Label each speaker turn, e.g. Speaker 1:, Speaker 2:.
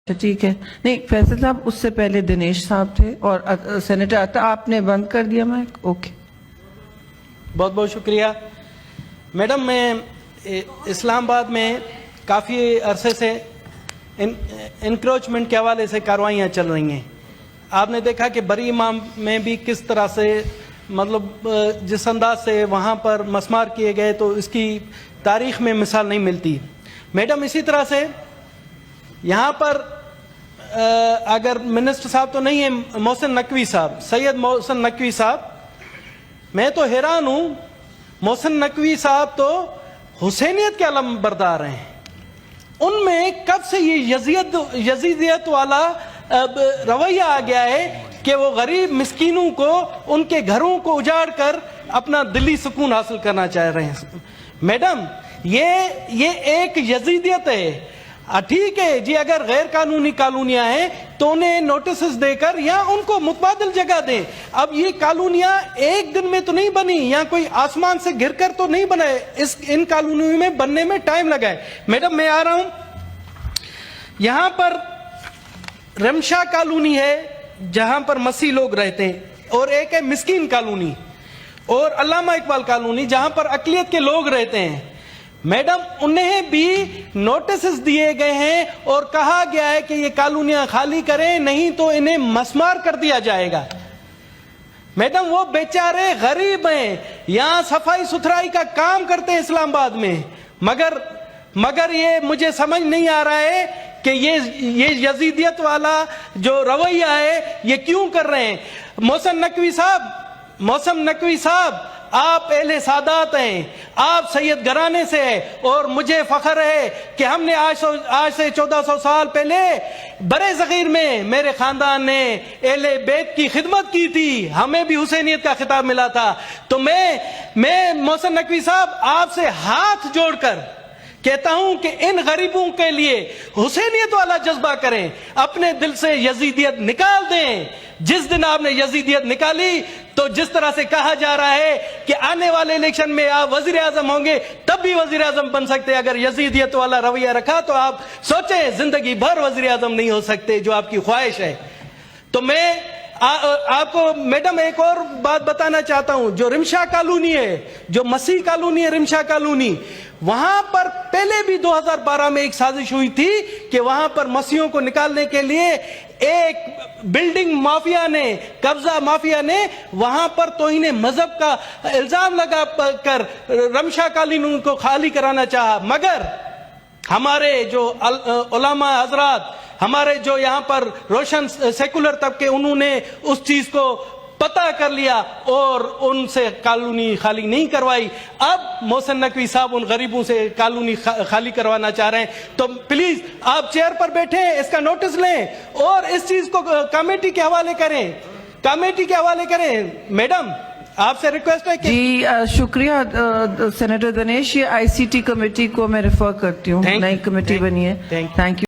Speaker 1: ٹھیک ہے. نہیں فیصل صاحب اس سے پہلے دنیش صاحب تھے اور سینیٹر عطا آپ نے بند کر دیا مائک. اوکے
Speaker 2: بہت بہت شکریہ میڈم. میں اسلام آباد میں کافی عرصے سے انکروچمنٹ کے حوالے سے کارروائیاں چل رہی ہیں. آپ نے دیکھا کہ بری امام میں بھی کس طرح سے مطلب جس انداز سے وہاں پر مسمار کیے گئے تو اس کی تاریخ میں مثال نہیں ملتی. میڈم اسی طرح سے یہاں پر اگر منسٹر صاحب تو نہیں ہیں محسن نقوی صاحب, سید محسن نقوی صاحب, میں تو حیران ہوں. محسن نقوی صاحب تو حسینیت کے علم بردار ہیں. ان میں کب سے یہ یزیدیت والا رویہ آ گیا ہے کہ وہ غریب مسکینوں کو ان کے گھروں کو اجاڑ کر اپنا دلی سکون حاصل کرنا چاہ رہے ہیں. میڈم یہ ایک یزیدیت ہے. ٹھیک ہے جی, اگر غیر قانونی کالونیاں ہیں تو انہیں نوٹسز دے کر یا ان کو متبادل جگہ دیں. اب یہ کالونیاں ایک دن میں تو نہیں بنی, یا کوئی آسمان سے گر کر تو نہیں بنا ہے. ان کالونیوں میں بننے میں ٹائم لگا ہے. میڈم میں آ رہا ہوں, یہاں پر رمشا کالونی ہے جہاں پر مسیح لوگ رہتے ہیں, اور ایک ہے مسکین کالونی, اور علامہ اقبال کالونی جہاں پر اقلیت کے لوگ رہتے ہیں. میڈم انہیں بھی نوٹسز دیے گئے ہیں اور کہا گیا ہے کہ یہ کالونیاں خالی کریں نہیں تو انہیں مسمار کر دیا جائے گا. میڈم وہ بیچارے غریب ہیں, یہاں صفائی ستھرائی کا کام کرتے ہیں اسلام آباد میں, مگر یہ مجھے سمجھ نہیں آ رہا ہے کہ یہ یزیدیت والا جو رویہ ہے یہ کیوں کر رہے ہیں. محسن نقوی صاحب آپ اہل سادات ہیں, آپ سید گھرانے سے ہیں, اور مجھے فخر ہے کہ ہم نے آج سے 1400 سال پہلے برے صغیر میں میرے خاندان نے اہل بیت کی خدمت کی تھی, ہمیں بھی حسینیت کا خطاب ملا تھا. تو میں محسن نقوی صاحب آپ سے ہاتھ جوڑ کر کہتا ہوں کہ ان غریبوں کے لیے حسینیت والا جذبہ کریں, اپنے دل سے یزیدیت نکال دیں. جس دن آپ نے یزیدیت نکالی تو جس طرح سے کہا جا رہا ہے کہ آنے والے الیکشن میں آپ وزیر اعظم ہوں گے, تب بھی وزیر اعظم بن سکتے. اگر یزیدیت والا رویہ رکھا تو آپ سوچیں زندگی بھر وزیر اعظم نہیں ہو سکتے جو آپ کی خواہش ہے. تو میں آپ کو میڈم ایک اور بات بتانا چاہتا ہوں. جو رمشا کالونی ہے, جو مسیح کالونی ہے رمشا کالونی, وہاں پر پہلے بھی 2012 میں ایک سازش ہوئی تھی کہ وہاں پر مسیحوں کو نکالنے کے لیے ایک بلڈنگ مافیا نے, قبضہ مافیا نے وہاں پر توہین مذہب کا الزام لگا کر رمشا کالونی کو خالی کرانا چاہا. مگر ہمارے جو علماء حضرات, ہمارے جو یہاں پر روشن سیکولر طبقے, انہوں نے اس چیز کو پتہ کر لیا اور ان سے کالونی خالی نہیں کروائی. اب محسن نقوی صاحب ان غریبوں سے کالونی خالی کروانا چاہ رہے ہیں. تو پلیز آپ چیئر پر بیٹھیں, اس کا نوٹس لیں اور اس چیز کو کمیٹی کے حوالے کریں. میڈم آپ سے ریکویسٹ ہے کہ
Speaker 1: جی شکریہ سینیٹر دنیش. یہ ICT کمیٹی کو میں ریفر کرتی ہوں, نئی کمیٹی بنی ہے. Thank you.